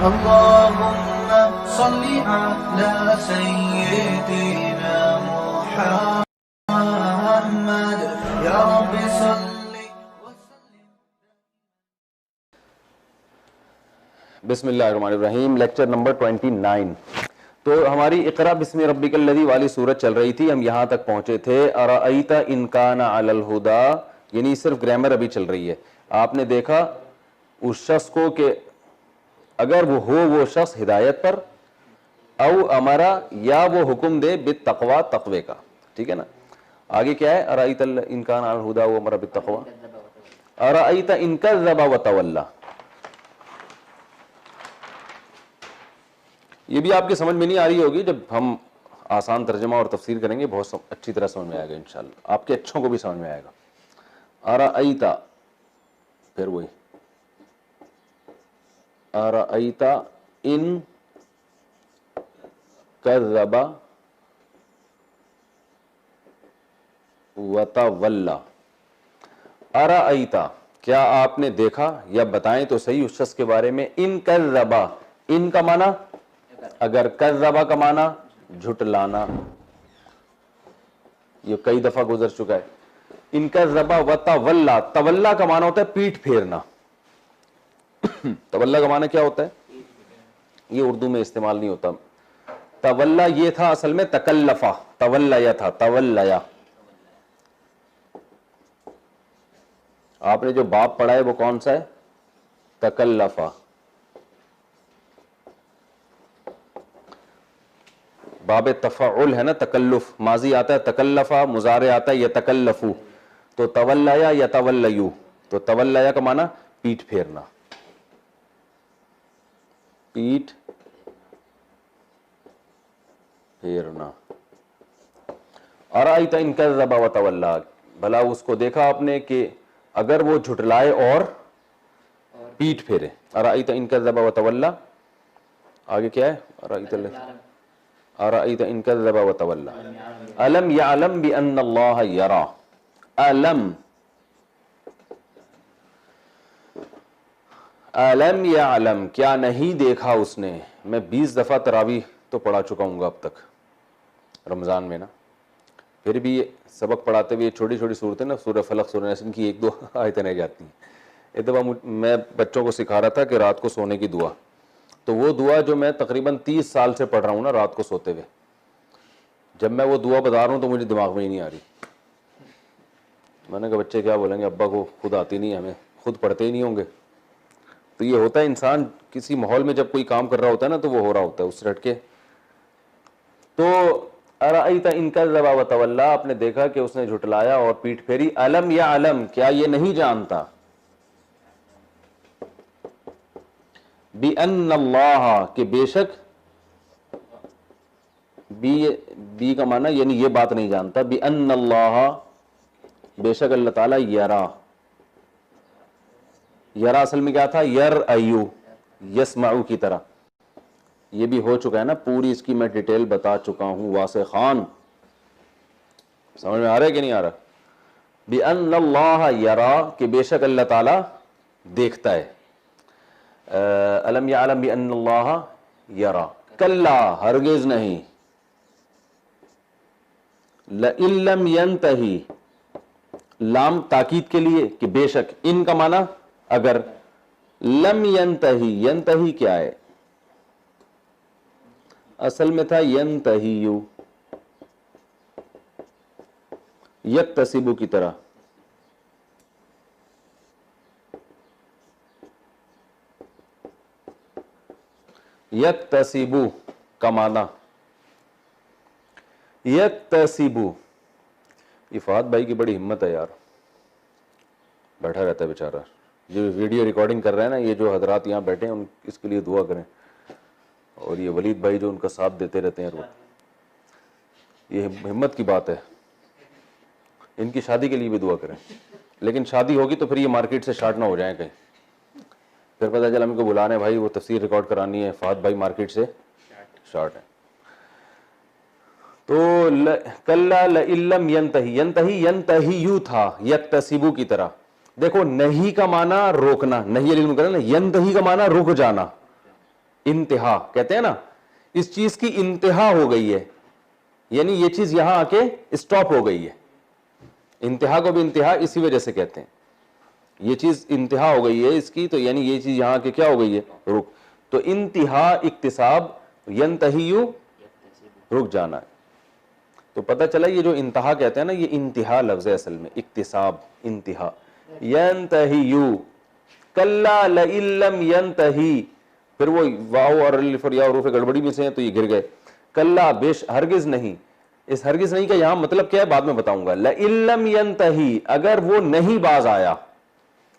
اللهم صل على سيدنا محمد يا رب صل وسلم. بسم اللہ الرحمن الرحیم. Lecture number 29. تو ہماری اقرا بسم ربک الذی والی سورت چل رہی تھی. ہم یہاں تک پہنچے تھے ارأیت ان کان علی الہدی، یعنی صرف گرامر ابھی چل رہی ہے. آپ نے دیکھا اس شخص کو کہ اگر وہ شخص ہدایت پر، او امرا یا وہ حکم دے بالتقوی، تقوی کا. ٹھیک ہے نا. آگے کیا ہے؟ ارأیت ان کان علی الہدی و امر بالتقوی، ارأیت ان کذب وتولی. یہ بھی آپ کے سمجھ میں نہیں آ رہی ہوگی، جب ہم آسان ترجمہ اور تفسیر کریں گے بہت اچھی طرح سمجھ میں آئے گا انشاءاللہ. آپ کے اچھوں کو بھی سمجھ میں آئے گا. ارأیت، پھر وہی ارأیت ان کذب وتولی. ارأیت، کیا آپ نے دیکھا یا بتائیں تو صحیح اس شخص کے بارے میں. ان کذب، ان کا معنی اگر، کذب کا معنی جھٹلانا. یہ کئی دفعہ گزر چکا ہے. ان کذب وتولی، تولی کا معنی ہوتا ہے پیٹھ پھیرنا. تولی کا معنی کیا ہوتا ہے؟ یہ اردو میں استعمال نہیں ہوتا. تولی یہ تھا اصل میں تکلفہ، تولیہ تھا، تولیہ. آپ نے جو باب پڑھا ہے وہ کون سا ہے؟ تکلفہ. باب تفعل ہے نا، تکلف. ماضی آتا ہے تکلفہ، مضارع آتا ہے یتکلفو. تو تولیہ یتولیو، تو تولیہ کا معنی پیٹھ پھیرنا، پیٹھ پھیرنا. ارأیت ان کذب وتولی، بھلا اس کو دیکھا آپ نے کہ اگر وہ جھٹلائے اور پیٹھ پھیرے. ارأیت ان کذب وتولی. آگے کیا ہے؟ ارأیت ان کذب وتولی. الم یعلم بان اللہ یری. الم یعلم، کیا نہیں دیکھا اس نے. میں 20 دفعہ تراویح تو پڑھا چکا ہوں گا اب تک رمضان میں نا. پھر بھی سبق پڑھاتے ہوئے چھوٹی چھوٹی صورتیں نا، سورہ فلق، سورہ ناس، ان کی 1-2 آیتیں رہ جاتی ہیں. ایک دفعہ میں بچوں کو سکھا رہا تھا کہ رات کو سونے کی دعا، تو وہ دعا جو میں تقریباً 30 سال سے پڑھ رہا ہوں نا رات کو سوتے ہوئے، جب میں وہ دعا بتا رہا ہوں تو مجھے دماغ میں ہی نہیں آ رہی. میں نے کہا بچے کیا بولیں گے، ابا کو خود آتی نہیں، ہمیں خود پڑھتے ہی نہیں ہوں گے. تو یہ ہوتا ہے، انسان کسی ماحول میں جب کوئی کام کر رہا ہوتا ہے نا تو وہ ہو رہا ہوتا ہے اس رٹ کے. تو ارأیت ان کذب وتولی، آپ نے دیکھا کہ اس نے جھٹلایا اور پیٹھ پھیری. الم یعلم، کیا یہ نہیں جانتا. بأن اللہ، کہ بے شک، بی کا معنی یعنی یہ بات نہیں جانتا. بأن اللہ، بے شک اللہ تعالیٰ. یرا، یرا اصل میں کیا تھا؟ یرأیو، یسمعو کی طرح. یہ بھی ہو چکا ہے نا، پوری اس کی میں ڈیٹیل بتا چکا ہوں واسع خان. سمجھ میں آ رہا ہے کہ نہیں آ رہا؟ بأن اللہ یرا، کہ بے شک اللہ تعالیٰ دیکھتا ہے. الم یعلم بأن اللہ یرا. کلا، ہرگز نہیں. لئن لم ینتہی، لام تاکید کے لیے کہ بے شک. ان کا معنی اگر. لم ینتہی، ینتہی کیا ہے؟ اصل میں تھا ینتہیو، یکتسبو کی طرح. یکتسبو کا معنی، یکتسبو. یہ فہد بھائی کی بڑی ہمت ہے یار، بیٹھا رہتا ہے بیچارہ. جو ویڈیو ریکارڈنگ کر رہے ہیں نا، یہ جو حضرات یہاں بیٹھے ہیں اس کے لیے دعا کریں. اور یہ ولید بھائی جو ان کا ساتھ دیتے رہتے ہیں، یہ ہمت کی بات ہے. ان کی شادی کے لیے بھی دعا کریں. لیکن شادی ہوگی تو پھر یہ مارکیٹ سے شارٹ نہ ہو جائیں کہیں. پھر پتہ چلا ہم کو بلانے بھائی وہ تفسیر ریکارڈ کرانی ہے، فہد بھائی مارکیٹ سے شارٹ ہے. تو کلا لئن لم ینتہی، ینتہی ینتہیو تھا یکتسبو کی طرح. دیکھو نہیں کا معنی روکنا، نہیں علم کرنا. ینتہی کا معنی رک جانا. انتہا کہتے ہیں نا, اس چیز کی انتہا ہو گئی ہے, یعنی یہ چیز یہاں آ کے اسٹاپ ہو گئی ہے. انتہا کو بھی انتہا اسی وجہ سے کہتے ہیں, یہ چیز انتہا ہو گئی ہے اس کی, تو یعنی یہ چیز یہاں کے کیا ہو گئی ہے, رک. تو انتہا اکتساب, ینتہی رک جانا ہے. تو پتہ چلا یہ جو انتہا کہتے ہیں نا, یہ انتہا لفظ ہے اصل میں, اکتساب انتہا. ینتہی کلا لئن لم ینتہی, پھر وہ واو اور الف اور یا حروف گڑبڑی میں سے ہیں تو یہ گر گئے. کلا بیش ہرگز نہیں, اس ہرگز نہیں کا یہاں مطلب کیا ہے بعد میں بتاؤں گا. لئن لم ینتہی, اگر وہ نہیں باز آیا.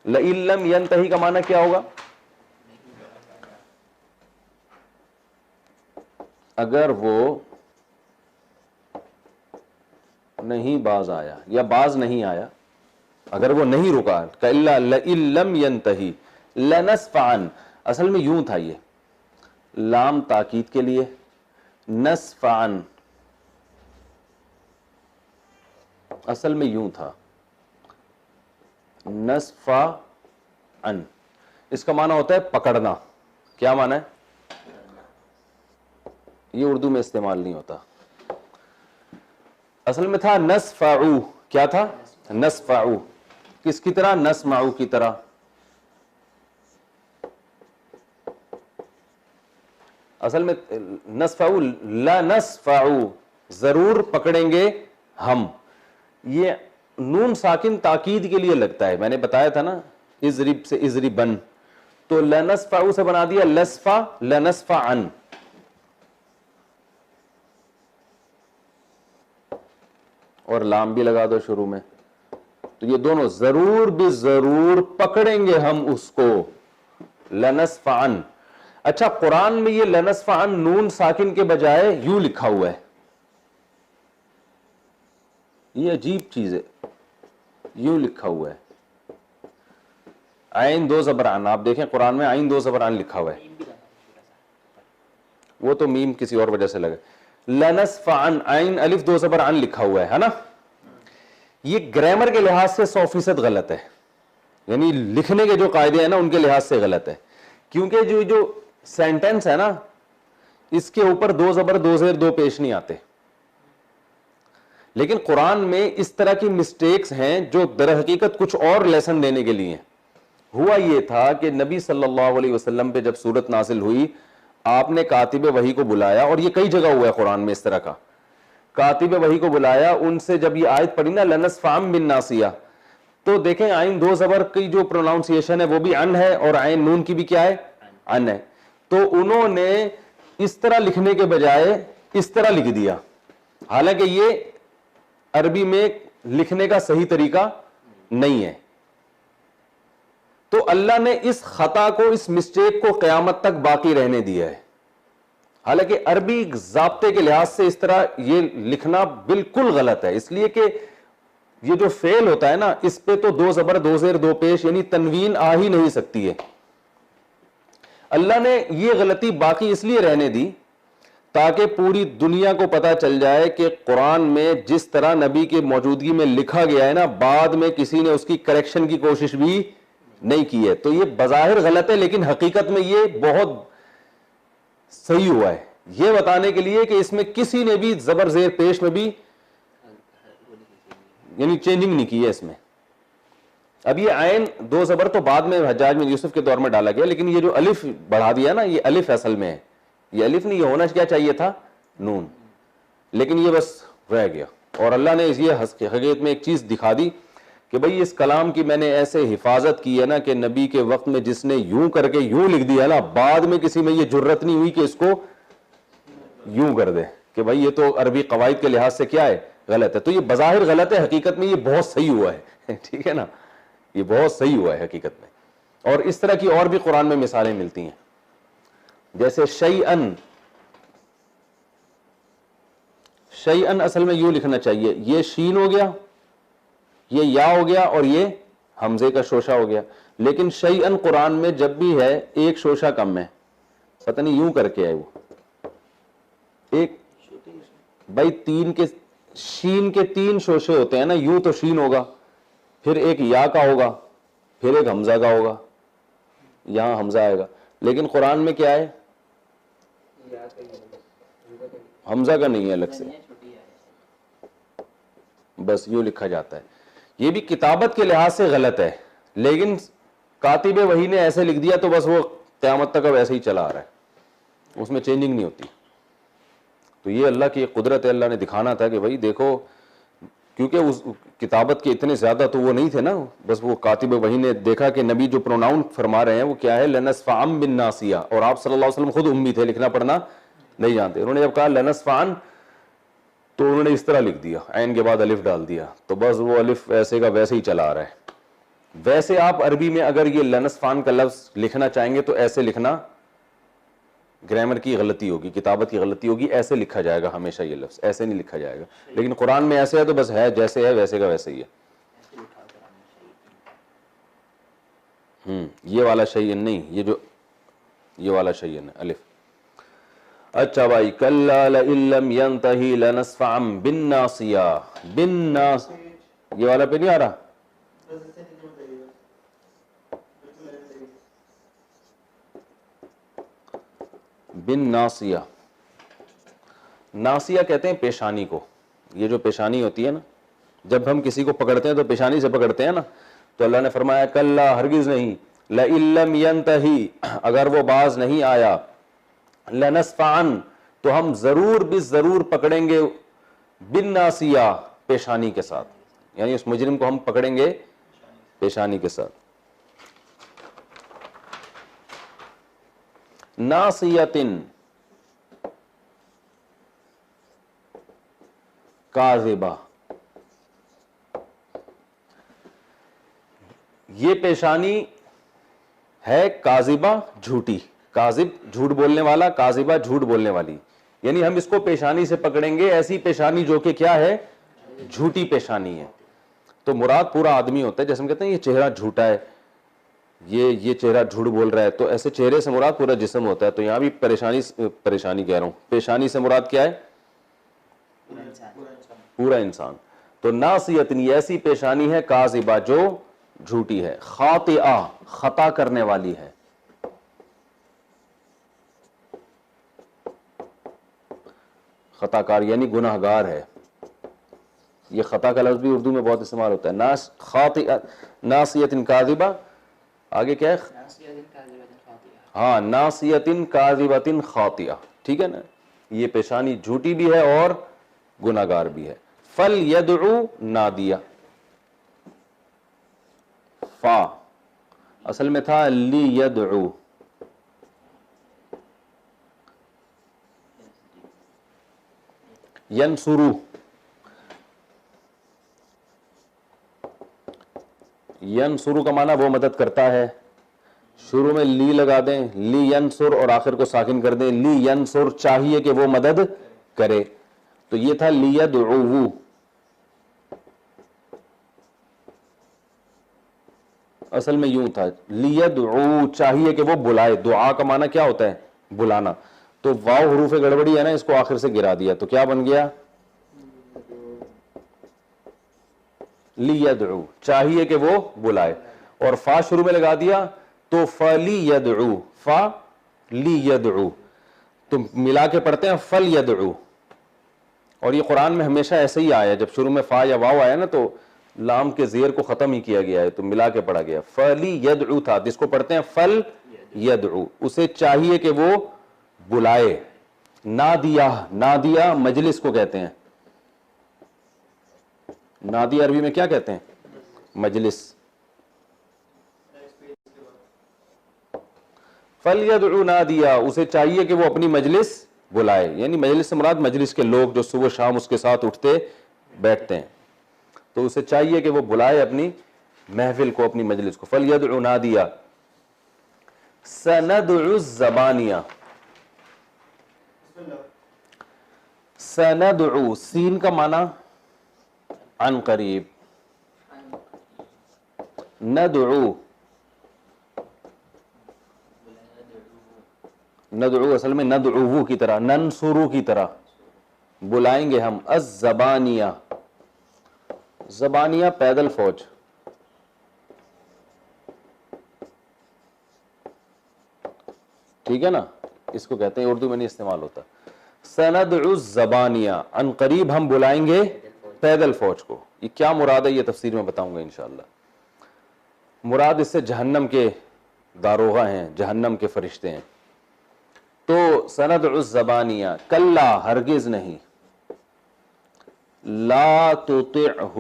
لئن لم ینتہی کا معنی کیا ہوگا؟ اگر وہ نہیں باز آیا یا باز نہیں آیا, اگر وہ نہیں رکا. کلا لئن لم ینتہی لنسفعا, اصل میں یوں تھا یہ لام تاکید کے لیے, نسفعا اصل میں یوں تھا, نسفعا اس کا معنی ہوتا ہے پکڑنا. کیا معنی ہے؟ یہ اردو میں استعمال نہیں ہوتا, اصل میں تھا نسفعو. کیا تھا؟ نسفعو. کس کی طرح؟ نسمعو کی طرح. اصل میں نسفعو لنسفعو, ضرور پکڑیں گے ہم. یہ نون ساکن تاکید کے لیے لگتا ہے, میں نے بتایا تھا نا, اضرب سے اضربن, تو لنسفعو سے بنا دیا لسفا لنسفعن. اور لام بھی لگا دو شروع میں, تو یہ دونوں ضرور بھی ضرور پکڑیں گے ہم اس کو, لنسفعن. اچھا قرآن میں یہ لنسفعن نون ساکن کے بجائے یوں لکھا ہوا ہے, یہ عجیب چیز ہے, یوں لکھا ہوا ہے عین دو زبر عن. آپ دیکھیں قرآن میں عین دو زبر عن لکھا ہوا ہے, وہ تو میم کسی اور وجہ سے لگے. لنسفعن عین الف دو زبر عن لکھا ہوا ہے نا. یہ گرامر کے لحاظ سے 100% غلط ہے, یعنی لکھنے کے جو قاعدے ہیں نا ان کے لحاظ سے غلط ہے, کیونکہ جو سینٹینس ہے نا اس کے اوپر دو زبر دو زیر دو پیش نہیں آتے. لیکن قرآن میں اس طرح کی مسٹیکس ہیں جو در حقیقت کچھ اور لیسن دینے کے لیے ہیں. ہوا یہ تھا کہ نبی صلی اللہ علیہ وسلم پہ جب سورت نازل ہوئی, آپ نے کاتب وحی کو بلایا, اور یہ کئی جگہ ہوا ہے قرآن میں اس طرح کا. کاتب وحی کو بلایا, ان سے جب یہ آیت پڑھی نا لنسفعن بالناصیہ, تو دیکھیں عین دو زبر کی جو پروناؤنسیشن ہے وہ بھی ان ہے, اور عین نون کی بھی کیا ہے, ان ہے. تو انہوں نے اس طرح لکھنے کے بجائے اس طرح لکھ دیا, حالانکہ یہ عربی میں لکھنے کا صحیح طریقہ نہیں ہے. تو اللہ نے اس خطا کو, اس مسٹیک کو قیامت تک باقی رہنے دیا ہے. حالانکہ عربی ضابطے کے لحاظ سے اس طرح یہ لکھنا بالکل غلط ہے, اس لیے کہ یہ جو فعل ہوتا ہے نا اس پہ تو دو زبر دو زیر دو پیش یعنی تنوین آ ہی نہیں سکتی ہے. اللہ نے یہ غلطی باقی اس لیے رہنے دی تاکہ پوری دنیا کو پتا چل جائے کہ قرآن میں جس طرح نبی کی موجودگی میں لکھا گیا ہے نا, بعد میں کسی نے اس کی کریکشن کی کوشش بھی نہیں کی ہے. تو یہ بظاہر غلط ہے لیکن حقیقت میں یہ بہت صحیح ہوا ہے, یہ بتانے کے لیے کہ اس میں کسی نے بھی زبر زیر پیش میں بھی یعنی چینجنگ نہیں کی ہے اس میں. اب یہ عین دو زبر تو بعد میں حجاج بن یوسف کے دور میں ڈالا گیا, لیکن یہ جو الف بڑھا دیا نا, یہ الف اصل میں ہے, یہ الف نہیں, یہ ہونا کیا چاہیے تھا نون, لیکن یہ بس رہ گیا. اور اللہ نے یہ حقیقت میں ایک چیز دکھا دی کہ بھئی اس کلام کی میں نے ایسے حفاظت کی ہے نا کہ نبی کے وقت میں جس نے یوں کر کے یوں لکھ دیا نا, بعد میں کسی میں یہ جرت نہیں ہوئی کہ اس کو یوں کر دے کہ بھئی یہ تو عربی قواعد کے لحاظ سے کیا ہے, غلط ہے. تو یہ بظاہر غلط ہے, حقیقت میں یہ بہت صحیح ہوا ہے. ٹھیک ہے نا, یہ بہت صحیح ہوا ہے حقیقت میں. اور اس طرح کی اور بھی قرآن میں مثالیں ملتی ہیں, جیسے شیئن. شیئن اصل میں یوں لکھنا چاہیے, یہ شین ہو گیا, یہ یا ہو گیا, اور یہ حمزے کا شوشہ ہو گیا. لیکن شیئن قرآن میں جب بھی ہے ایک شوشہ کم ہے, پتہ نہیں یوں کر کے ہے وہ ایک, بھائی تین کے شین کے تین شوشے ہوتے ہیں نا, یوں تو شین ہوگا, پھر ایک یا کا ہوگا, پھر ایک حمزہ کا ہوگا, یہاں حمزہ آئے گا. لیکن قرآن میں کیا ہے, حمزہ کا نہیں ہے الگ سے, بس یوں لکھا جاتا ہے. یہ بھی کتابت کے لحاظ سے غلط ہے, لیکن کاتب وحی نے ایسے لکھ دیا تو بس وہ قیامت تک اب ایسے ہی چلا آ رہا ہے, اس میں چینجنگ نہیں ہوتی. تو یہ اللہ کی قدرت ہے, اللہ نے دکھانا تھا کہ بھائی دیکھو, کیونکہ اس کتابت کے اتنے زیادہ تو وہ نہیں تھے نا, بس وہ کاتب وحی نے دیکھا کہ نبی جو پروناؤن فرما رہے ہیں وہ کیا ہے, لنصفعن بالناصیہ, اور آپ صلی اللہ علیہ وسلم خود امی تھے, لکھنا پڑھنا نہیں جانتے. انہوں نے جب کہا لنصفعن تو انہوں نے اس طرح لکھ دیا, عین کے بعد الف ڈال دیا, تو بس وہ الف ویسے کا ویسے ہی چلا آ رہا ہے. ویسے آپ عربی میں اگر یہ لنصفعن کا لفظ لکھنا چاہیں گے تو ایسے لکھنا, گرامر کی غلطی ہوگی, کتابت کی غلطی ہوگی, ایسے لکھا جائے گا ہمیشہ, یہ لفظ ایسے نہیں لکھا جائے گا. لیکن قرآن میں ایسے ہے تو بس ہے جیسے ہے ویسے کا ویسے ہی ہے. یہ والا شیئن نہیں, یہ والا شیئن ہے الف. اچھا بھائی, کلا لئن لم ينتہی لنصفعا بالناصیہ, یہ والا پہ نہیں آ رہا, بالناصیہ. ناصیہ کہتے ہیں پیشانی کو, یہ جو پیشانی ہوتی ہے نا, جب ہم کسی کو پکڑتے ہیں تو پیشانی سے پکڑتے ہیں نا, تو اللہ نے فرمایا کلا ہرگز نہیں, لئن لم ينتہی اگر وہ باز نہیں آیا, لنصفعن تو ہم ضرور ضرور پکڑیں گے, بالناصیہ پیشانی کے ساتھ, یعنی اس مجرم کو ہم پکڑیں گے پیشانی کے ساتھ. ناصیۃ کاذبہ, یہ پیشانی ہے کاذبہ جھوٹی, کاذب جھوٹ بولنے والا, کاذبہ جھوٹ بولنے والی, یعنی ہم اس کو پیشانی سے پکڑیں گے, ایسی پیشانی جو کہ کیا ہے, جھوٹی پیشانی ہے. تو مراد پورا آدمی ہوتا ہے, جیسے ہم کہتے ہیں یہ چہرہ جھوٹا ہے, یہ چہرہ جھوٹ بول رہا ہے, تو ایسے چہرے سے مراد پورا جسم ہوتا ہے. تو یہاں بھی پریشانی کہہ رہا ہوں, پیشانی سے مراد کیا ہے, پورا انسان. تو ناصیۃ یہ ایسی پیشانی ہے, کاذبہ جو جھوٹی ہے, خاطئہ خطا کرنے والی ہے. خطا کار یعنی گناہ گار ہے. یہ خطا کا لفظ بھی اردو میں بہت استعمال ہوتا ہے. ناصیۃ کاذبہ, آگے کیا ہے, ہاں ناصیۃ کاذبۃ خاطئہ, ٹھیک ہے نا. یہ پیشانی جھوٹی بھی ہے اور گناہ گار بھی ہے. فلیدعو نادیہ, فا اصل میں تھا لیدعو, ینصرو, ینصرو کا معنی وہ مدد کرتا ہے, شروع میں لی لگا دیں, لی ینصر, اور آخر کو ساکن کر دیں, لی ینصر چاہیے کہ وہ مدد کرے. تو یہ تھا لیدعو, اصل میں یوں تھا, لیدعو چاہیے کہ وہ بلائے. دعا کا معنی کیا ہوتا ہے, بلانا. تو واو حروف گڑبڑی ہے نا, اس کو آخر سے گرا دیا, تو کیا بن گیا, لیدعو چاہیے کہ وہ بلائے, اور فا شروع میں لگا دیا تو فلیدعو, فا لیدعو, تو ملا کے پڑھتے ہیں فلیدعو. اور یہ قرآن میں ہمیشہ ایسے ہی آیا, جب شروع میں فا یا واو آیا نا تو لام کے زیر کو ختم ہی کیا گیا ہے, تو ملا کے پڑھا گیا. فلیدعو تھا, جس کو پڑھتے ہیں فل یدعو, اسے چاہیے کہ وہ بلائے. نادیہ, نادیہ مجلس کو کہتے ہیں, نادی عربی میں کیا کہتے ہیں, مجلس. فلیدعو نادیہ, اسے چاہیے کہ وہ اپنی مجلس بلائے, یعنی مجلس سے مراد مجلس کے لوگ جو صبح شام اس کے ساتھ اٹھتے بیٹھتے ہیں, تو اسے چاہیے کہ وہ بلائے اپنی محفل کو, اپنی مجلس کو. فلیدعو نادیہ. سندعو الزبانیہ, سندعو سین کا معنی عن قریب, ندعو, ندعو اصل میں ندعو کی طرح, ننصرو کی طرح, بلائیں گے ہم. الزبانیہ, زبانیہ پیدل فوج, ٹھیک ہے نا. اس کو کہتے ہیں، اردو میں نہیں استعمال ہوتا. سندع الزبانیہ، ان قریب ہم بلائیں گے پیدل فوج کو. یہ کیا مراد ہے یہ تفسیر میں بتاؤں گا انشاءاللہ. مراد اس سے جہنم کے داروغہ ہیں، جہنم کے فرشتے ہیں. تو سندع الزبانیہ، کلا ہرگز نہیں، لا تطعہ،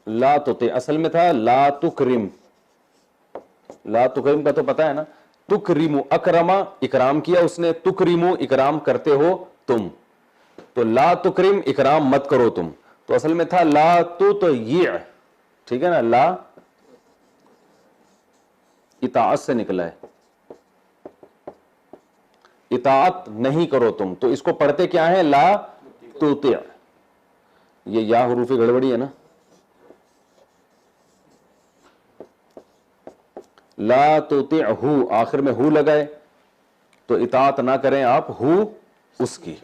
لا تطع اصل میں تھا لا تکرم. لا تکرم کا تو پتا ہے نا، تکرم اکرما اکرام کیا اس نے، تکرم اکرام کرتے ہو تم، تو لا تکرم اکرام مت کرو تم. تو اصل میں تھا لا تطیع، ٹھیک ہے نا، لا اطاعت سے نکلا ہے، اطاعت نہیں کرو تم. تو اس کو پڑھتے کیا ہے؟ لا تطع. یہ یا حروف گڑبڑی ہے نا، لا تطعہ آخر میں ہو لگائے تو اطاعت نہ کریں آپ ہو اس کی.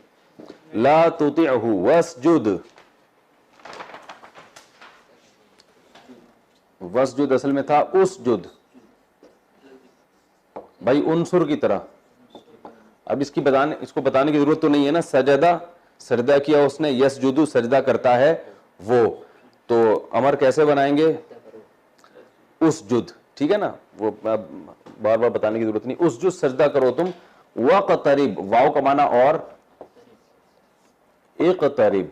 لا تطعہ واسجد، واسجد اصل میں تھا اسجد، بھائی انصر کی طرح. اب اس کو بتانے کی ضرورت تو نہیں ہے نا. سجدہ، سجدہ کیا اس نے، یسجدو سجدہ کرتا ہے وہ، تو امر کیسے بنائیں گے؟ اسجد، ٹھیک ہے نا. وہ بار بار بتانے کی ضرورت نہیں. اسجد سجدہ کرو تم. وقترب، واو کا معنی اور اقترب،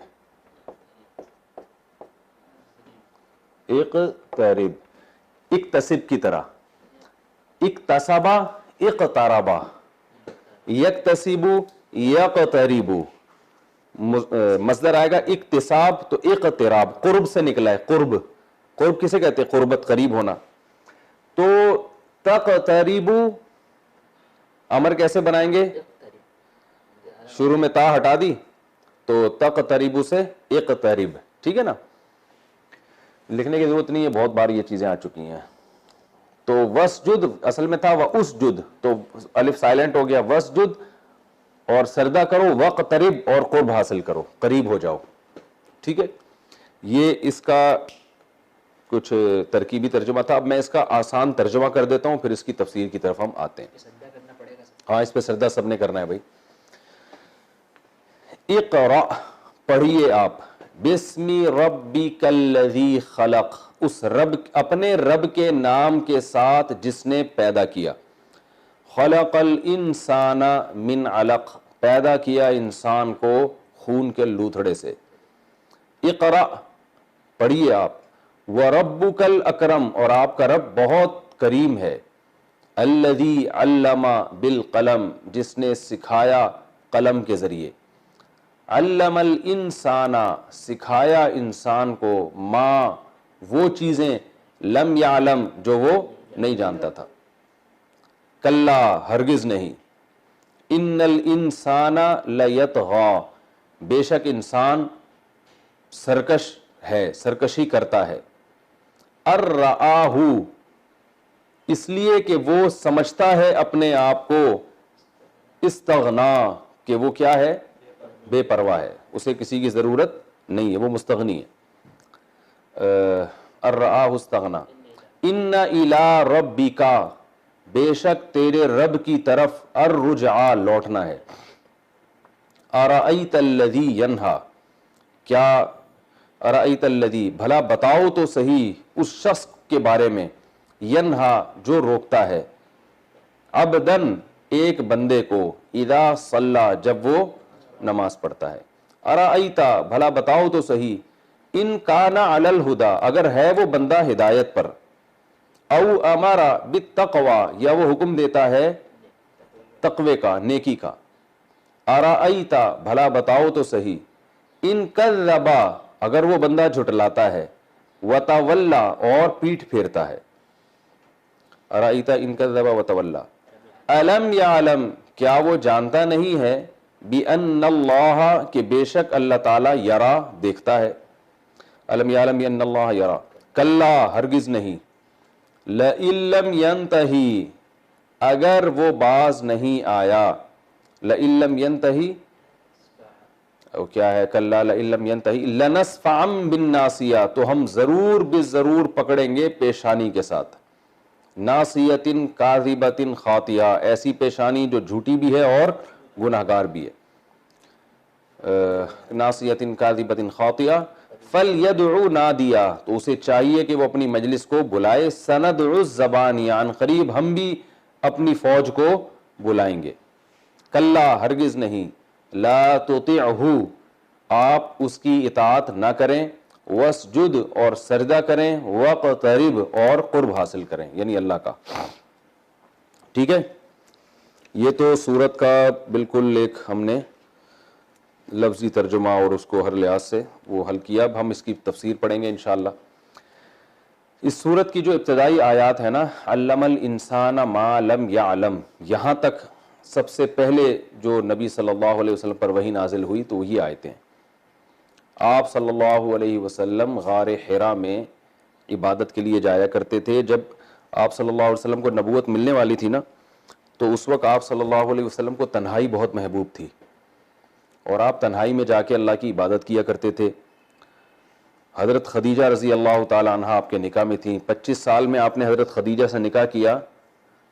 اقترب اکتسب کی طرح، اکتسبا اقتربا، یکتسبو یقتربو. مصدر آئے گا اکتساب تو اقتراب، قرب سے نکلا ہے. قرب، قرب کسے کہتے ہیں؟ قربت، قریب ہونا. تو تقتربو امر کیسے بنائیں گے؟ شروع میں تا ہٹا دی تو تقتربو سے اقترب، ٹھیک ہے نا. لکھنے کی ضرورت نہیں ہے، بہت بار یہ چیزیں آ چکی ہیں. تو وسجد اصل میں تھا واسجد، تو الف سائلنٹ ہو گیا. وسجد اور سجدہ کرو، وقترب اور قرب حاصل کرو، قریب ہو جاؤ، ٹھیک ہے. یہ اس کا کچھ ترکیبی ترجمہ تھا. اب میں اس کا آسان ترجمہ کر دیتا ہوں، پھر اس کی تفسیر کی طرف ہم آتے ہیں. ہاں اس پہ سجدہ سب نے کرنا ہے بھائی. اقرأ پڑھیے آپ، بسم ربک الذی خلق، اس رب، اپنے رب کے نام کے ساتھ جس نے پیدا کیا. خلق الانسان من علق، پیدا کیا انسان کو خون کے لوتھڑے سے. اقرأ پڑھیے آپ. وربک الاکرم، اور آپ کا رب بہت کریم ہے. الذی علم بالقلم، جس نے سکھایا قلم کے ذریعے. علم الانسان، سکھایا انسان کو، ما وہ چیزیں، لم یعلم جو وہ نہیں جانتا تھا. کلا ہرگز نہیں، ان الانسان لیطغی، بے شک انسان سرکش ہے، سرکشی کرتا ہے. ارآہ، اس لیے کہ وہ سمجھتا ہے اپنے آپ کو، استغنا، کہ وہ کیا ہے؟ بے پرواہ ہے، اسے کسی کی ضرورت نہیں ہے، وہ مستغنی ہے. ارآہ استغنا. ان الی ربک، بے شک تیرے رب کی طرف، الرجعی لوٹنا ہے. ارأیت الذی ینہا، کیا ارأیت الذی بھلا بتاؤ تو صحیح اس شخص کے بارے میں، ینہا جو روکتا ہے، عبدن ایک بندے کو، اذا صلی جب وہ نماز پڑھتا ہے. ارأیت بھلا بتاؤ تو صحیح، ان کان علی الہدی اگر ہے وہ بندہ ہدایت پر، او امر بالتقوی یا وہ حکم دیتا ہے تقوی کا، نیکی کا. ارأیت بھلا بتاؤ تو صحیح، ان کذب اگر وہ بندہ جھٹلاتا ہے، وتولی اور پیٹھ پھیرتا ہے. ارأیت ان کذب وتولی. الم یعلم کیا وہ جانتا نہیں ہے، بأن اللہ کہ بے شک اللہ تعالی، یرا دیکھتا ہے. الم یعلم بأن اللہ یرا. کلا ہرگز نہیں، لئن لم ینتہی اگر وہ باز نہیں آیا، لئن لم ینتہی کیا ہے؟ کلا لئن لم ینتہی لنسفعا بالناصیہ، تو ہم ضرور بے ضرور پکڑیں گے پیشانی کے ساتھ. ناصیۃ کاذبۃ خاطیہ، ایسی پیشانی جو جھوٹی بھی ہے اور گناہ گار بھی ہے. ناصیۃ کاذبۃ خاطیہ فلیدع نادیا، تو اسے چاہیے کہ وہ اپنی مجلس کو بلائے. سندع الزبانیہ، عن قریب ہم بھی اپنی فوج کو بلائیں گے. کلا، ہرگز نہیں. لا تطعہ، آپ اس کی اطاعت نہ کریں. واسجد، اور سجدہ کریں. واقترب، اور قرب حاصل کریں، یعنی اللہ کا. ٹھیک ہے، یہ تو سورت کا بالکل ایک ہم نے لفظی ترجمہ اور اس کو ہر لحاظ سے وہ حل کیا. اب ہم اس کی تفسیر پڑھیں گے انشاءاللہ. اس سورت کی جو ابتدائی آیات ہے نا، علم الانسان ما لم یعلم، یہاں تک سب سے پہلے جو نبی صلی اللہ علیہ وسلم پر وحی نازل ہوئی تو وہی آیتیں. آپ صلی اللہ علیہ وسلم غار حرا میں عبادت کے لیے جایا کرتے تھے. جب آپ صلی اللہ علیہ وسلم کو نبوت ملنے والی تھی نا، تو اس وقت آپ صلی اللہ علیہ وسلم کو تنہائی بہت محبوب تھی، اور آپ تنہائی میں جا کے اللہ کی عبادت کیا کرتے تھے. حضرت خدیجہ رضی اللہ تعالی عنہ آپ کے نکاح میں تھیں. 25 سال میں آپ نے حضرت خدیجہ سے نکاح کیا،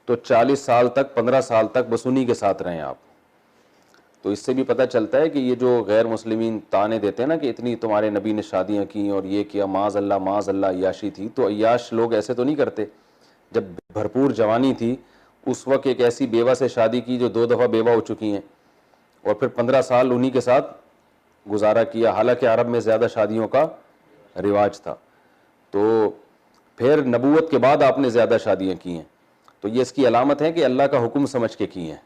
تو 40 سال تک 15 سال تک بس انہی کے ساتھ رہے آپ. تو اس سے بھی پتہ چلتا ہے کہ یہ جو غیر مسلمین طعنے دیتے ہیں نا کہ اتنی تمہارے نبی نے شادیاں کی اور یہ کیا، معاذ اللہ عیاشی تھی، تو عیاش لوگ ایسے تو نہیں کرتے. جب بھرپور جوانی تھی اس وقت ایک ایسی بیوہ سے شادی کی جو 2 دفعہ بیوہ ہو چکی ہیں، اور پھر 15 سال انہی کے ساتھ گزارا کیا، حالانکہ عرب میں زیادہ شادیوں کا رواج تھا. تو پھر نبوت کے بعد آپ نے زیادہ شادیاں کی ہیں، تو یہ اس کی علامت ہے کہ اللہ کا حکم سمجھ کے کی ہیں.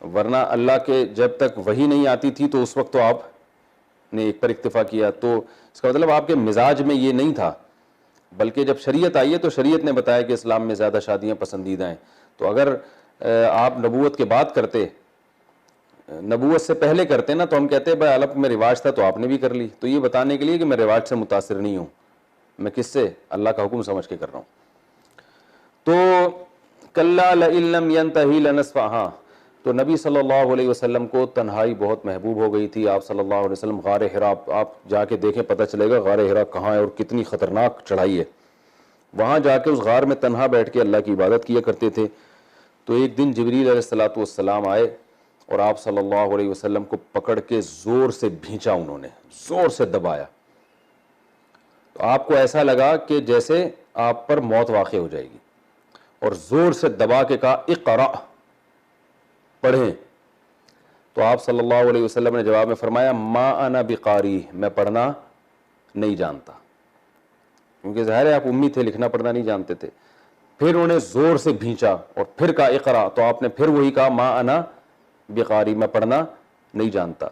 ورنہ اللہ کے جب تک وحی نہیں آتی تھی تو اس وقت تو آپ نے ایک پر اکتفا کیا. تو اس کا مطلب آپ کے مزاج میں یہ نہیں تھا، بلکہ جب شریعت آئی ہے تو شریعت نے بتایا کہ اسلام میں زیادہ شادیاں پسندیدہ ہیں. تو اگر آپ نبوت کے بعد کرتے، نبوت سے پہلے کرتے نا، تو ہم کہتے ہیں بھائی عرب میں رواج تھا تو آپ نے بھی کر لی. تو یہ بتانے کے لیے کہ میں رواج سے متاثر نہیں ہوں، میں کس سے؟ اللہ کا حکم سمجھ کے کر رہا ہوں. تو کلا لئن لم ینتہی لنصفعہ، تو نبی صلی اللہ علیہ وسلم کو تنہائی بہت محبوب ہو گئی تھی. آپ صلی اللہ علیہ وسلم غار حرا، آپ جا کے دیکھیں پتہ چلے گا غار حرا کہاں ہے اور کتنی خطرناک چڑھائی ہے. وہاں جا کے اس غار میں تنہا بیٹھ کے اللہ کی عبادت کیا کرتے تھے. تو ایک دن جبریل علیہ السلام آئے اور آپ صلی اللہ علیہ وسلم کو پکڑ کے زور سے بھینچا، انہوں نے زور سے دبایا. تو آپ کو ایسا لگا کہ جیسے آپ پر موت واقع ہو جائے گی، اور زور سے دبا کے کہا اقرأ، پڑھیں. تو آپ صلی اللہ علیہ وسلم نے جواب میں فرمایا ما انا بقاری، میں پڑھنا نہیں جانتا. کیونکہ ظاہر ہے آپ امی تھے، لکھنا پڑھنا نہیں جانتے تھے. پھر انہوں نے زور سے بھینچا اور پھر کہا اقرأ، تو آپ نے پھر وہی کہا ما انا بقاری، میں پڑھنا نہیں جانتا.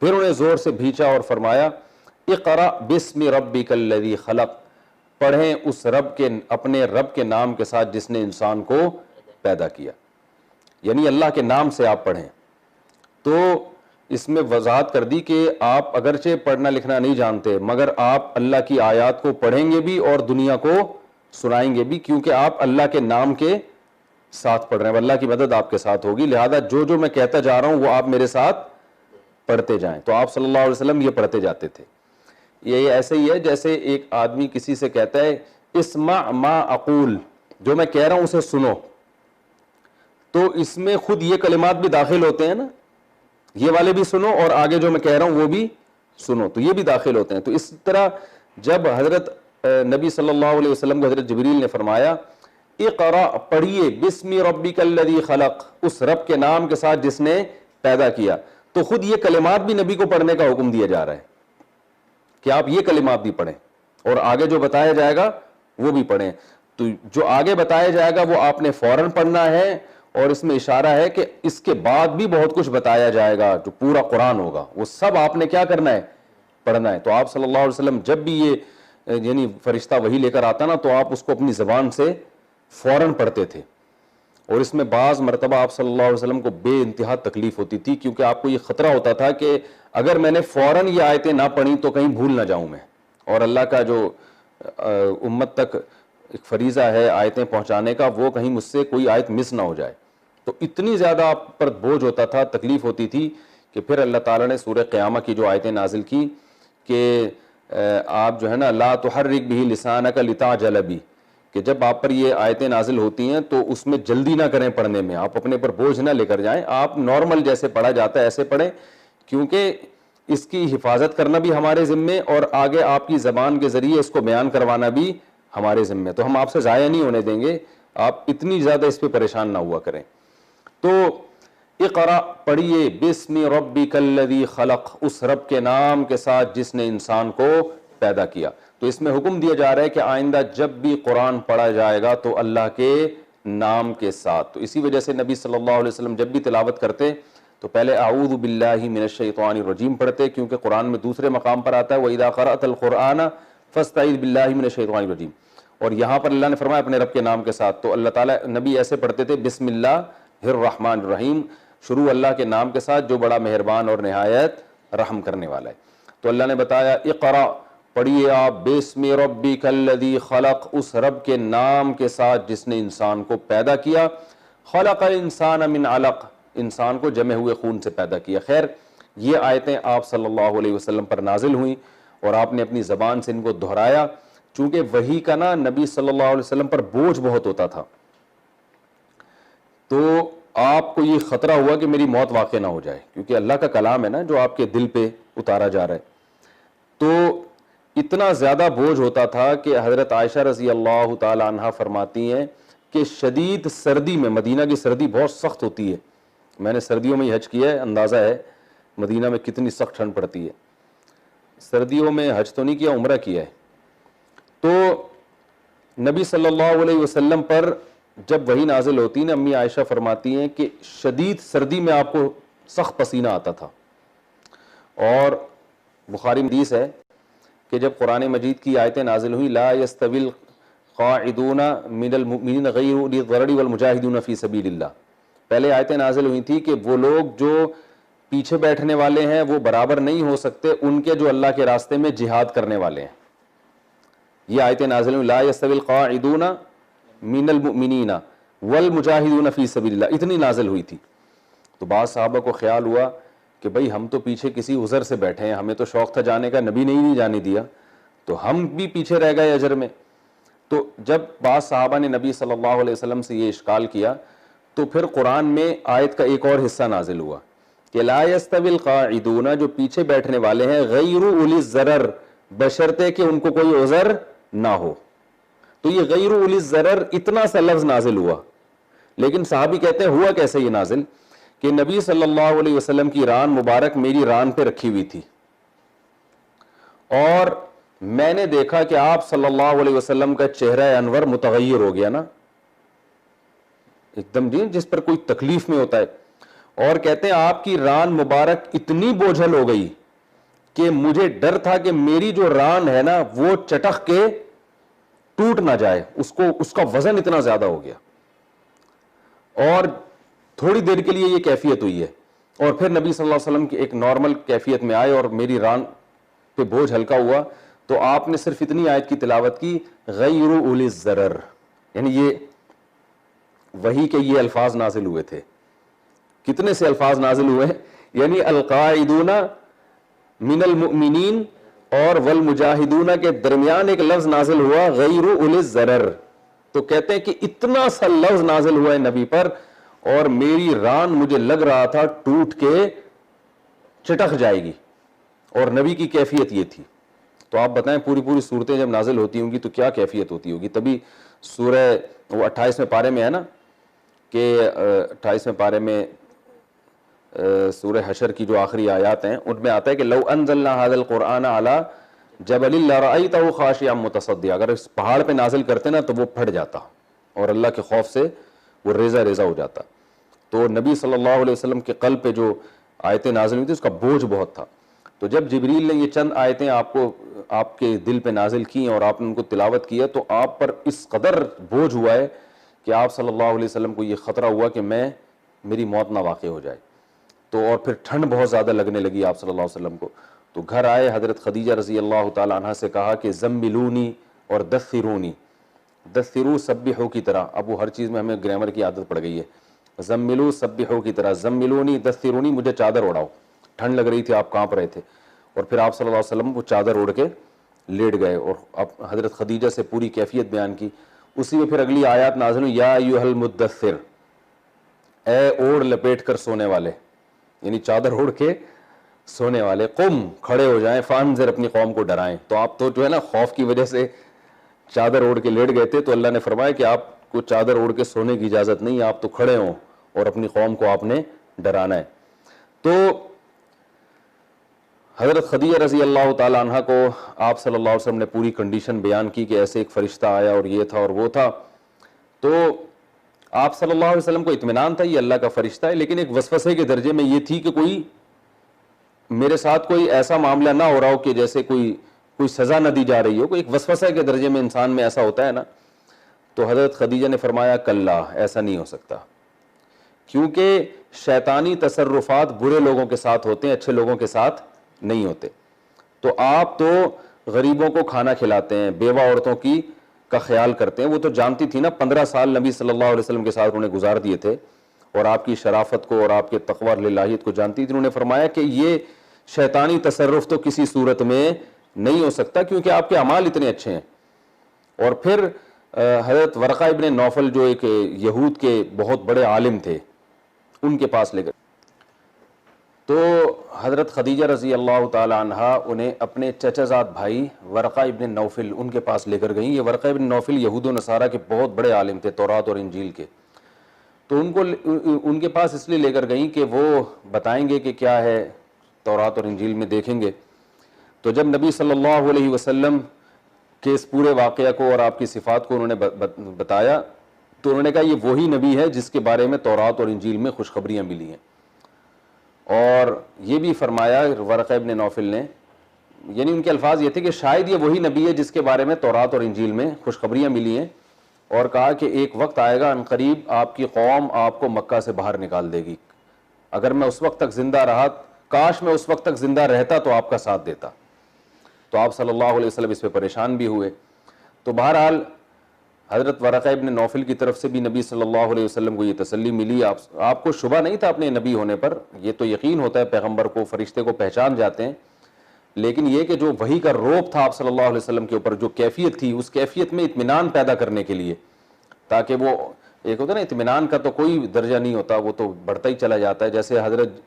پھر انہوں نے زور سے بھینچا اور فرمایا اقرأ باسم ربک الذی خلق، پڑھیں اس رب کے، اپنے رب کے نام کے ساتھ جس نے انسان کو پیدا کیا، یعنی اللہ کے نام سے آپ پڑھیں. تو اس میں وضاحت کر دی کہ آپ اگرچہ پڑھنا لکھنا نہیں جانتے، مگر آپ اللہ کی آیات کو پڑھیں گے بھی اور دنیا کو سنائیں گے بھی، کیونکہ آپ اللہ کے نام کے ساتھ پڑھ رہے ہیں. اللہ کی مدد آپ کے ساتھ ہوگی، لہذا جو میں کہتا جا رہا ہوں وہ آپ میرے ساتھ پڑھتے جائیں. تو آپ صلی اللہ علیہ وسلم یہ پڑھتے جاتے تھے. یہ ایسے ہی ہے جیسے ایک آدمی کسی سے کہتا ہے اسمع ما اقول، جو میں کہہ رہا ہوں اسے سنو. تو اس میں خود یہ کلمات بھی داخل ہوتے ہیں نا، یہ والے بھی سنو اور آگے جو میں کہہ رہا ہوں وہ بھی سنو، تو یہ بھی داخل ہوتے ہیں. تو اس طرح جب حضرت نبی صلی اللہ علیہ وسلم کو حضرت جبریل نے فرمایا اقرأ، پڑھیے بسم ربک الذی خلق، اس رب کے نام کے ساتھ جس نے پیدا کیا، تو خود یہ کلمات بھی نبی کو پڑھنے کا حکم دیا جا رہا ہے کہ آپ یہ کلمات بھی پڑھیں اور آگے جو بتایا جائے گا وہ بھی پڑھیں. تو جو آگے بتایا جائے گا وہ آپ نے فوراً پڑھنا ہے، اور اس میں اشارہ ہے کہ اس کے بعد بھی بہت کچھ بتایا جائے گا جو پورا قرآن ہوگا، وہ سب آپ نے کیا کرنا ہے؟ پڑھنا ہے. تو آپ صلی اللہ علیہ وسلم جب بھی یہ یعنی فرشتہ وہی لے کر آتا نا تو آپ اس کو اپنی زبان سے فوراً پڑھتے تھے. اور اس میں بعض مرتبہ آپ صلی اللہ علیہ وسلم کو بے انتہا تکلیف ہوتی تھی، کیونکہ آپ کو یہ خطرہ ہوتا تھا کہ اگر میں نے فوراً یہ آیتیں نہ پڑھی تو کہیں بھول نہ جاؤں میں، اور اللہ کا جو امت تک ایک فریضہ ہے آیتیں پہنچانے کا، وہ کہیں مجھ سے کوئی آیت مس نہ ہو جائے. تو اتنی زیادہ آپ پر بوجھ ہوتا تھا، تکلیف ہوتی تھی، کہ پھر اللہ تعالیٰ نے سورہ قیامہ کی جو آیتیں نازل کی کہ آپ جو ہے نا لا تحرک بہ لسانک لتعجل بہ، کہ جب آپ پر یہ آیتیں نازل ہوتی ہیں تو اس میں جلدی نہ کریں پڑھنے میں, آپ اپنے پر بوجھ نہ لے کر جائیں, آپ نارمل جیسے پڑھا جاتا ہے ایسے پڑھیں, کیونکہ اس کی حفاظت کرنا بھی ہمارے ذمے اور آگے آپ کی زبان کے ذریعے اس کو بیان کروانا بھی ہمارے ذمے. تو ہم آپ سے ضائع نہیں ہونے دیں گے, آپ اتنی زیادہ اس پہ پریشان نہ ہوا کریں. تو اقرا پڑھیے, بسم ربک الذی خلق, اس رب کے نام کے ساتھ جس نے انسان کو پیدا کیا. تو اس میں حکم دیا جا رہا ہے کہ آئندہ جب بھی قرآن پڑھا جائے گا تو اللہ کے نام کے ساتھ. تو اسی وجہ سے نبی صلی اللہ علیہ وسلم جب بھی تلاوت کرتے تو پہلے اعوذ باللہ من الشیطان الرجیم پڑھتے, کیونکہ قرآن میں دوسرے مقام پر آتا ہے وَإِذَا قَرَأْتَ الْقُرْآنَ فَاسْتَعِذْ بِاللَّهِ مِنَ الشَّيْطَانِ الرَّجِيمِ, اور یہاں پر اللہ نے فرمایا اپنے رب کے نام کے ساتھ. تو اللہ تعالیٰ نبی ایسے پڑھتے تھے بسم اللہ الرحمن الرحیم, شروع اللہ کے نام کے ساتھ جو بڑا مہربان اور نہایت رحم کرنے والا ہے. تو اللہ نے بتایا اقرا پڑھیے آپ بسم ربک الذی خلق, اس رب کے نام کے ساتھ جس نے انسان کو پیدا کیا. خلق الانسان من علق, انسان کو جمے ہوئے خون سے پیدا کیا. خیر یہ آیتیں آپ صلی اللہ علیہ وسلم پر نازل ہوئیں اور آپ نے اپنی زبان سے ان کو دہرایا, چونکہ وحی کا نا نبی صلی اللہ علیہ وسلم پر بوجھ بہت ہوتا تھا. تو آپ کو یہ خطرہ ہوا کہ میری موت واقع نہ ہو جائے, کیونکہ اللہ کا کلام ہے نا جو آپ کے دل پہ اتارا جا رہا ہے. تو اتنا زیادہ بوجھ ہوتا تھا کہ حضرت عائشہ رضی اللہ تعالی عنہا فرماتی ہیں کہ شدید سردی میں, مدینہ کی سردی بہت سخت ہوتی ہے, میں نے سردیوں میں ہی حج کیا ہے, اندازہ ہے مدینہ میں کتنی سخت ٹھنڈ پڑتی ہے. سردیوں میں حج تو نہیں کیا, عمرہ کیا ہے. تو نبی صلی اللہ علیہ وسلم پر جب وہی نازل ہوتی نا, امی عائشہ فرماتی ہیں کہ شدید سردی میں آپ کو سخت پسینہ آتا تھا. اور بخاری میں حدیث ہے کہ جب قرآن مجید کی آیتیں نازل ہوئی لا یستوی القاعدون من المؤمنین غیر اولی الضرر والمجاہدون فی سبیل اللہ, پہلے آیتیں نازل ہوئی تھی کہ وہ لوگ جو پیچھے بیٹھنے والے ہیں وہ برابر نہیں ہو سکتے ان کے جو اللہ کے راستے میں جہاد کرنے والے ہیں. یہ آیتیں نازل ہوئی لا یستوی القاعدون من المؤمنین والمجاہدون فی سبیل اللہ, اتنی نازل ہوئی تھی. تو بعض صحابہ کو خیال ہوا کہ بھئی ہم تو پیچھے کسی عذر سے بیٹھے ہیں, ہمیں تو شوق تھا جانے کا, نبی نے ہی نہیں جانے دیا, تو ہم بھی پیچھے رہ گئے اجر میں. تو جب بعض صحابہ نے نبی صلی اللہ علیہ وسلم سے یہ اشکال کیا تو پھر قرآن میں آیت کا ایک اور حصہ نازل ہوا کہ لا یستوی القاعدون, جو پیچھے بیٹھنے والے ہیں, غیر اولی الضرر, بشرطے کہ ان کو کوئی عذر نہ ہو. تو یہ غیر اولی الضرر اتنا سا لفظ نازل ہوا, لیکن صحابی کہتے ہیں ہوا کیسے یہ نازل کہ نبی صلی اللہ علیہ وسلم کی ران مبارک میری ران پہ رکھی ہوئی تھی اور میں نے دیکھا کہ آپ صلی اللہ علیہ وسلم کا چہرہ انور متغیر ہو گیا نا ایک دم, جی جس پر کوئی تکلیف میں ہوتا ہے. اور کہتے ہیں آپ کی ران مبارک اتنی بوجھل ہو گئی کہ مجھے ڈر تھا کہ میری جو ران ہے نا وہ چٹخ کے ٹوٹ نہ جائے, اس کا وزن اتنا زیادہ ہو گیا. اور تھوڑی دیر کے لیے یہ کیفیت ہوئی ہے اور پھر نبی صلی اللہ علیہ وسلم کی ایک نارمل کیفیت میں آئے اور میری ران پہ بوجھ ہلکا ہوا تو آپ نے صرف اتنی آیت کی تلاوت کی غیر اولی الضرر, یعنی یہ وہی کہ یہ الفاظ نازل ہوئے تھے. کتنے سے الفاظ نازل ہوئے, یعنی القاعدون من المؤمنین اور والمجاہدون کے درمیان ایک لفظ نازل ہوا غیر اولی الضرر. تو کہتے ہیں کہ اتنا سا لفظ نازل ہوا ہے نبی پر اور میری ران مجھے لگ رہا تھا ٹوٹ کے چٹک جائے گی, اور نبی کی کیفیت یہ تھی. تو آپ بتائیں پوری صورتیں جب نازل ہوتی ہوں گی تو کیا کیفیت ہوتی ہوگی. تبھی سورہ وہ 28ویں پارے میں ہے نا کہ 28ویں پارے میں سورہ حشر کی جو آخری آیات ہیں ان میں آتا ہے کہ لو انزلنا هذا القرآن على جبل لرأيته خاشعا متصدعا, اگر اس پہاڑ پہ نازل کرتے نا تو وہ پھٹ جاتا اور اللہ کے خوف سے وہ ریزہ ریزہ ہو جاتا. تو نبی صلی اللہ علیہ وسلم کے قلب پہ جو آیتیں نازل ہوئی تھی اس کا بوجھ بہت تھا. تو جب جبریل نے یہ چند آیتیں آپ کے دل پہ نازل کی اور آپ نے ان کو تلاوت کیا تو آپ پر اس قدر بوجھ ہوا ہے کہ آپ صلی اللہ علیہ وسلم کو یہ خطرہ ہوا کہ میری موت نہ واقع ہو جائے. تو اور پھر ٹھنڈ بہت زیادہ لگنے لگی آپ صلی اللہ علیہ وسلم کو. تو گھر آئے, حضرت خدیجہ رضی اللہ تعالی عنہ سے کہا کہ زملونی اور دثرونی, دثرو سبحو کی طرح, اب وہ ہر چیز میں ہمیں گرامر کی عادت پڑ گئی ہے, زملو سبحو کی طرح, زملونی دثرونی, مجھے چادر اڑاؤ, ٹھنڈ لگ رہی تھی, آپ کانپ رہے تھے. اور پھر آپ صلی اللہ علیہ وسلم وہ چادر اوڑھ کے لیٹ گئے اور اب حضرت خدیجہ سے پوری کیفیت بیان کی. اسی میں پھر اگلی آیات نازل ہوئی یا ایھا المدثر، اے اوڑھ لپیٹ کر سونے والے، یعنی چادر اوڑھ کے سونے والے، قم کھڑے ہو جائیں، فانذر اپنی قوم کو ڈرائیں۔ تو آپ تو جو ہے نا خوف کی وجہ سے چادر اوڑھ کے لیٹ گئے تھے، تو اللہ نے فرمایا کہ آپ کو چادر اوڑھ کے سونے کی اجازت نہیں، آپ تو کھڑے ہوں اور اپنی قوم کو آپ نے ڈرانا ہے۔ تو حضرت خدیجہ رضی اللہ تعالی عنہ کو آپ صلی اللہ علیہ وسلم نے پوری کنڈیشن بیان کی کہ ایسے ایک فرشتہ آیا اور یہ تھا اور وہ تھا، تو آپ صلی اللہ علیہ وسلم کو اطمینان تھا یہ اللہ کا فرشتہ ہے، لیکن ایک وسوسے کے درجے میں یہ تھی کہ کوئی میرے ساتھ کوئی ایسا معاملہ نہ ہو رہا ہو کہ جیسے کوئی سزا نہ دی جا رہی ہو، کوئی ایک وسوسے کے درجے میں انسان میں ایسا ہوتا ہے نا۔ تو حضرت خدیجہ نے فرمایا کلا، ایسا نہیں ہو سکتا، کیونکہ شیطانی تصرفات برے لوگوں کے ساتھ ہوتے ہیں، اچھے لوگوں کے ساتھ نہیں ہوتے۔ تو آپ تو غریبوں کو کھانا کھلاتے ہیں، بیوہ عورتوں کا خیال کرتے ہیں، وہ تو جانتی تھی نا، 15 سال نبی صلی اللہ علیہ وسلم کے ساتھ انہوں نے گزار دیے تھے اور آپ کی شرافت کو اور آپ کے تقوی اور للہیت کو جانتی تھی۔ انہوں نے فرمایا کہ یہ شیطانی تصرف تو کسی صورت میں نہیں ہو سکتا کیونکہ آپ کے اعمال اتنے اچھے ہیں۔ اور پھر حضرت ورقہ ابن نوفل جو ایک یہود کے بہت بڑے عالم تھے، ان کے پاس لے گئے، تو حضرت خدیجہ رضی اللہ تعالی عنہ انہیں اپنے چچا زاد بھائی ورقہ ابن نوفل ان کے پاس لے کر گئیں۔ یہ ورقہ ابن نوفل یہود و نصارہ کے بہت بڑے عالم تھے تورات اور انجیل کے، تو ان کے پاس اس لیے لے کر گئیں کہ وہ بتائیں گے کہ کیا ہے تورات اور انجیل میں، دیکھیں گے۔ تو جب نبی صلی اللہ علیہ وسلم کے اس پورے واقعہ کو اور آپ کی صفات کو انہوں نے بتایا، تو انہوں نے کہا یہ وہی نبی ہے جس کے بارے میں تورات اور انجیل میں خوشخبریاں ملی ہیں۔ اور یہ بھی فرمایا ورقہ ابن نوفل نے، یعنی ان کے الفاظ یہ تھے کہ شاید یہ وہی نبی ہے جس کے بارے میں تورات اور انجیل میں خوشخبریاں ملی ہیں، اور کہا کہ ایک وقت آئے گا ان قریب آپ کی قوم آپ کو مکہ سے باہر نکال دے گی، اگر میں اس وقت تک زندہ رہا، کاش میں اس وقت تک زندہ رہتا تو آپ کا ساتھ دیتا۔ تو آپ صلی اللہ علیہ وسلم اس پہ پریشان بھی ہوئے۔ تو بہرحال حضرت ورقہ ابن نوفل کی طرف سے بھی نبی صلی اللہ علیہ وسلم کو یہ تسلی ملی، آپ کو شبہ نہیں تھا اپنے نبی ہونے پر، یہ تو یقین ہوتا ہے پیغمبر کو، فرشتے کو پہچان جاتے ہیں، لیکن یہ کہ جو وحی کا روب تھا آپ صلی اللہ علیہ وسلم کے اوپر، جو کیفیت تھی، اس کیفیت میں اطمینان پیدا کرنے کے لیے، تاکہ وہ ایک ہوتا ہے نا اطمینان کا تو کوئی درجہ نہیں ہوتا، وہ تو بڑھتا ہی چلا جاتا ہے۔ جیسے حضرت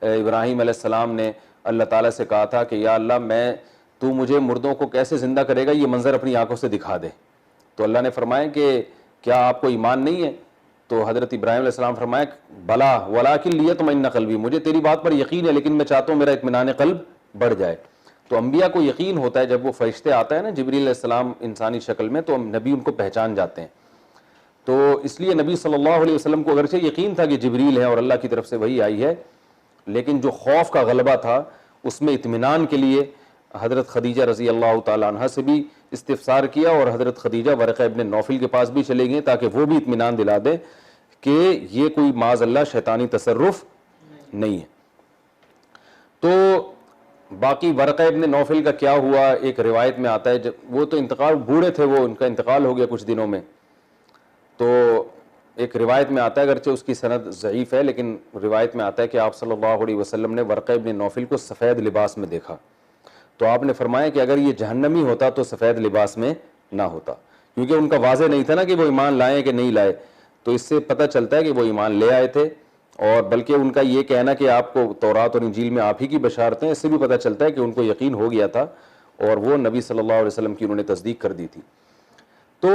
ابراہیم علیہ السلام نے اللہ تعالیٰ سے کہا تھا کہ یا اللہ تو مجھے مردوں کو کیسے زندہ کرے گا، یہ منظر اپنی آنکھوں سے دکھا دے۔ تو اللہ نے فرمایا کہ کیا آپ کو ایمان نہیں ہے؟ تو حضرت ابراہیم علیہ السلام فرمایا بلا ولکن لیطمئن قلبی، مجھے تیری بات پر یقین ہے لیکن میں چاہتا ہوں میرا اطمینان قلب بڑھ جائے۔ تو انبیاء کو یقین ہوتا ہے جب وہ فرشتے آتا ہے نا جبریل علیہ السلام انسانی شکل میں، تو نبی ان کو پہچان جاتے ہیں۔ تو اس لیے نبی صلی اللہ علیہ وسلم کو اگرچہ یقین تھا کہ جبریل ہے اور اللہ کی طرف سے وحی آئی ہے، لیکن جو خوف کا غلبہ تھا اس میں اطمینان کے لیے حضرت خدیجہ رضی اللہ تعالی عنہ سے بھی استفسار کیا، اور حضرت خدیجہ ورقہ ابن نوفل کے پاس بھی چلے گئے تاکہ وہ بھی اطمینان دلا دے کہ یہ کوئی معاذ اللہ شیطانی تصرف نہیں ہے۔ تو باقی ورقہ ابن نوفل کا کیا ہوا ایک روایت میں آتا ہے، جب وہ تو انتقال بوڑھے تھے، وہ ان کا انتقال ہو گیا کچھ دنوں میں، تو ایک روایت میں آتا ہے، اگرچہ اس کی سند ضعیف ہے لیکن روایت میں آتا ہے کہ آپ صلی اللہ علیہ وسلم نے ورقہ ابن نوفل کو سفید لباس میں دیکھا، تو آپ نے فرمایا کہ اگر یہ جہنمی ہوتا تو سفید لباس میں نہ ہوتا، کیونکہ ان کا واضح نہیں تھا نا کہ وہ ایمان لائیں کہ نہیں لائے، تو اس سے پتہ چلتا ہے کہ وہ ایمان لے آئے تھے، اور بلکہ ان کا یہ کہنا کہ آپ کو تورات اور انجیل میں آپ ہی کی بشارتیں، اس سے بھی پتہ چلتا ہے کہ ان کو یقین ہو گیا تھا اور وہ نبی صلی اللہ علیہ وسلم کی انہوں نے تصدیق کر دی تھی۔ تو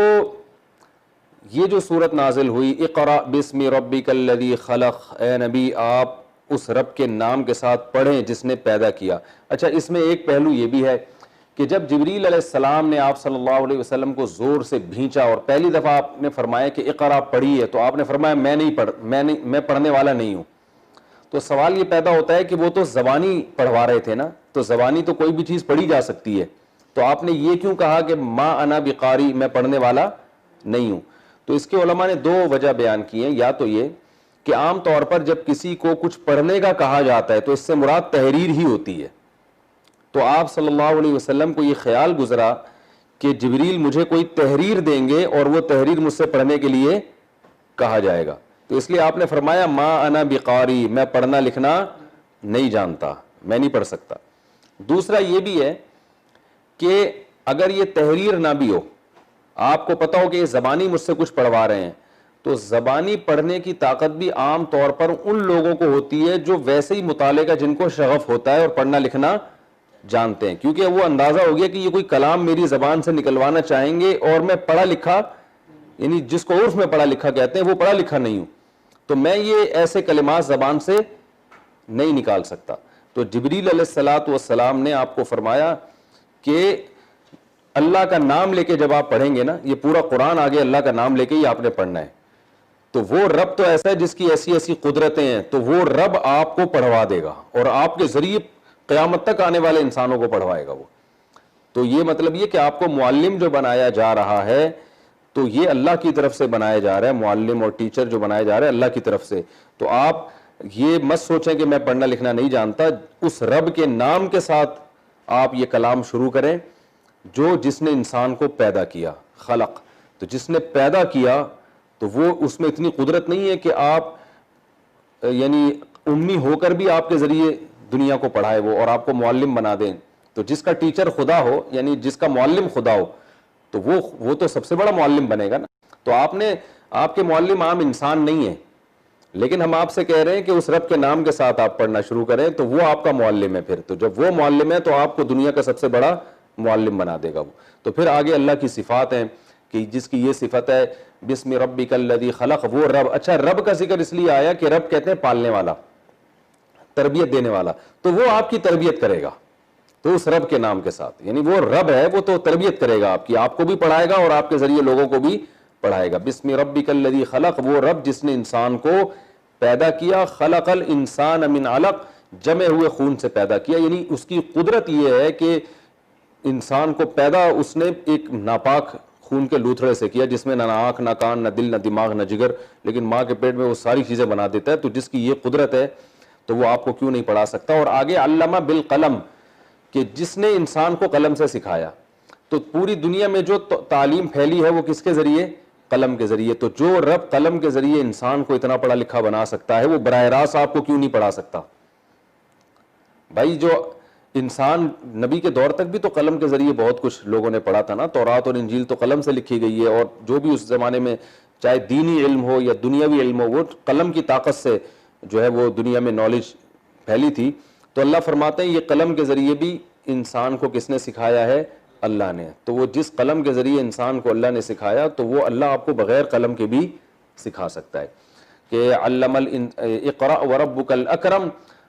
یہ جو صورت نازل ہوئی اقرأ باسم ربک الذی خلق، اے نبی آپ اس رب کے نام کے ساتھ پڑھیں جس نے پیدا کیا۔ اچھا، اس میں ایک پہلو یہ بھی ہے کہ جب جبریل علیہ السلام نے آپ صلی اللہ علیہ وسلم کو زور سے بھینچا اور پہلی دفعہ آپ نے فرمایا کہ اقرأ پڑھی ہے، تو آپ نے فرمایا میں پڑھنے والا نہیں ہوں۔ تو سوال یہ پیدا ہوتا ہے کہ وہ تو زبانی پڑھوا رہے تھے نا، تو زبانی تو کوئی بھی چیز پڑھی جا سکتی ہے، تو آپ نے یہ کیوں کہا کہ ما انا بقاری، میں پڑھنے والا نہیں ہوں؟ تو اس کے علماء نے دو وجہ بیان کی ہیں، یا تو یہ کہ عام طور پر جب کسی کو کچھ پڑھنے کا کہا جاتا ہے تو اس سے مراد تحریر ہی ہوتی ہے، تو آپ صلی اللہ علیہ وسلم کو یہ خیال گزرا کہ جبریل مجھے کوئی تحریر دیں گے اور وہ تحریر مجھ سے پڑھنے کے لیے کہا جائے گا، تو اس لیے آپ نے فرمایا ما انا بقاری، میں پڑھنا لکھنا نہیں جانتا، میں نہیں پڑھ سکتا۔ دوسرا یہ بھی ہے کہ اگر یہ تحریر نہ بھی ہو، آپ کو پتا ہو کہ یہ زبانی مجھ سے کچھ پڑھوا رہے ہیں، تو زبانی پڑھنے کی طاقت بھی عام طور پر ان لوگوں کو ہوتی ہے جو ویسے ہی مطالعے کا جن کو شغف ہوتا ہے اور پڑھنا لکھنا جانتے ہیں، کیونکہ وہ اندازہ ہو گیا کہ یہ کوئی کلام میری زبان سے نکلوانا چاہیں گے اور میں پڑھا لکھا، یعنی جس کو عرف میں پڑھا لکھا کہتے ہیں، وہ پڑھا لکھا نہیں ہوں، تو میں یہ ایسے کلمات زبان سے نہیں نکال سکتا۔ تو جبریل علیہ الصلوۃ والسلام نے آپ کو فرمایا کہ اللہ کا نام لے کے جب آپ پڑھیں گے نا، یہ پورا قرآن آگے اللہ کا نام لے کے ہی آپ نے پڑھنا ہے، تو وہ رب تو ایسا ہے جس کی ایسی ایسی قدرتیں ہیں، تو وہ رب آپ کو پڑھوا دے گا اور آپ کے ذریعے قیامت تک آنے والے انسانوں کو پڑھوائے گا وہ۔ تو یہ مطلب یہ کہ آپ کو معلم جو بنایا جا رہا ہے تو یہ اللہ کی طرف سے بنایا جا رہا ہے، معلم اور ٹیچر جو بنایا جا رہا ہے اللہ کی طرف سے۔ تو آپ یہ مت سوچیں کہ میں پڑھنا لکھنا نہیں جانتا، اس رب کے نام کے ساتھ آپ یہ کلام شروع کریں جو جس نے انسان کو پیدا کیا، خلق، تو جس نے پیدا کیا تو وہ اس میں اتنی قدرت نہیں ہے کہ آپ یعنی امی ہو کر بھی آپ کے ذریعے دنیا کو پڑھائے وہ اور آپ کو معلم بنا دیں۔ تو جس کا ٹیچر خدا ہو، یعنی جس کا معلم خدا ہو، تو وہ تو سب سے بڑا معلم بنے گا نا۔ تو آپ کے معلم عام انسان نہیں ہے، لیکن ہم آپ سے کہہ رہے ہیں کہ اس رب کے نام کے ساتھ آپ پڑھنا شروع کریں تو وہ آپ کا معلم ہے۔ پھر تو جب وہ معلم ہے تو آپ کو دنیا کا سب سے بڑا معلم بنا دے گا وہ۔ تو پھر آگے اللہ کی صفات ہیں کہ جس کی یہ صفت ہے بسم ربک الذی خلق، وہ رب۔ اچھا، رب کا ذکر اس لیے آیا کہ رب کہتے ہیں پالنے والا، تربیت دینے والا، تو وہ آپ کی تربیت کرے گا تو اس رب کے نام کے ساتھ، یعنی وہ رب ہے، وہ تو تربیت کرے گا آپ کی، آپ کو بھی پڑھائے گا اور آپ کے ذریعے لوگوں کو بھی پڑھائے گا۔ بسم ربک الذی خلق، وہ رب جس نے انسان کو پیدا کیا، خلق الانسان من علق، جمے ہوئے خون سے پیدا کیا، یعنی اس کی قدرت یہ ہے کہ انسان کو پیدا اس نے ایک ناپاک خون کے لوتھڑے سے کیا جس میں نہ آنکھ نہ کان نہ دل نہ دماغ نہ جگر، لیکن ماں کے پیٹ میں وہ ساری چیزیں بنا دیتا ہے۔ تو جس کی یہ قدرت ہے تو وہ آپ کو کیوں نہیں پڑھا سکتا؟ اور آگے علمہ بالقلم، کہ جس نے انسان کو قلم سے سکھایا۔ تو پوری دنیا میں جو تعلیم پھیلی ہے وہ کس کے ذریعے؟ قلم کے ذریعے۔ تو جو رب قلم کے ذریعے انسان کو اتنا پڑھا لکھا بنا سکتا ہے، وہ براہ راست آپ کو کیوں نہیں پڑھا سکتا؟ بھائی جو انسان نبی کے دور تک بھی تو قلم کے ذریعے بہت کچھ لوگوں نے پڑھا تھا نا، تورات اور انجیل تو قلم سے لکھی گئی ہے، اور جو بھی اس زمانے میں چاہے دینی علم ہو یا دنیاوی علم ہو، وہ قلم کی طاقت سے جو ہے وہ دنیا میں نالج پھیلی تھی۔ تو اللہ فرماتے ہیں یہ قلم کے ذریعے بھی انسان کو کس نے سکھایا ہے؟ اللہ نے۔ تو وہ جس قلم کے ذریعے انسان کو اللہ نے سکھایا تو وہ اللہ آپ کو بغیر قلم کے بھی سکھا سکتا ہے کہ علم اقرأ وربک الاکرم،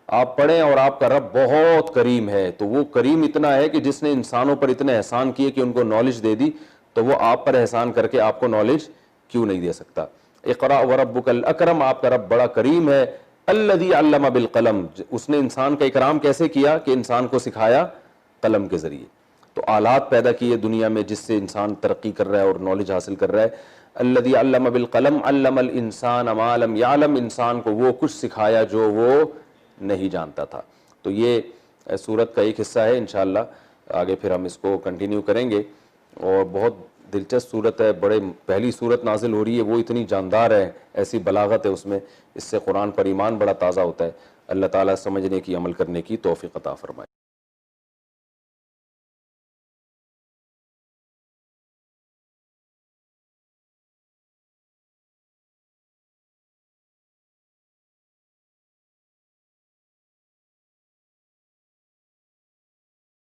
آپ پڑھیں اور آپ کا رب بہت کریم ہے۔ تو وہ کریم اتنا ہے کہ جس نے انسانوں پر اتنے احسان کیے کہ ان کو نالج دے دی، تو وہ آپ پر احسان کر کے آپ کو نالج کیوں نہیں دے سکتا؟ اقرأ وربک الاکرم، آپ کا رب بڑا کریم ہے۔ الذی علم بالقلم، اس نے انسان کا اکرام کیسے کیا؟ کہ انسان کو سکھایا قلم کے ذریعے۔ تو آلات پیدا کیے دنیا میں جس سے انسان ترقی کر رہا ہے اور نالج حاصل کر رہا ہے۔ الذی علم بالقلم علم الانسان ما لم یعلم، انسان کو وہ کچھ سکھایا جو وہ نہیں جانتا تھا۔ تو یہ سورت کا ایک حصہ ہے، انشاءاللہ آگے پھر ہم اس کو کنٹینیو کریں گے، اور بہت دلچسپ صورت ہے، بڑے پہلی صورت نازل ہو رہی ہے، وہ اتنی جاندار ہے، ایسی بلاغت ہے اس میں، اس سے قرآن پر ایمان بڑا تازہ ہوتا ہے۔ اللہ تعالیٰ سمجھنے کی، عمل کرنے کی توفیق عطا فرمائے۔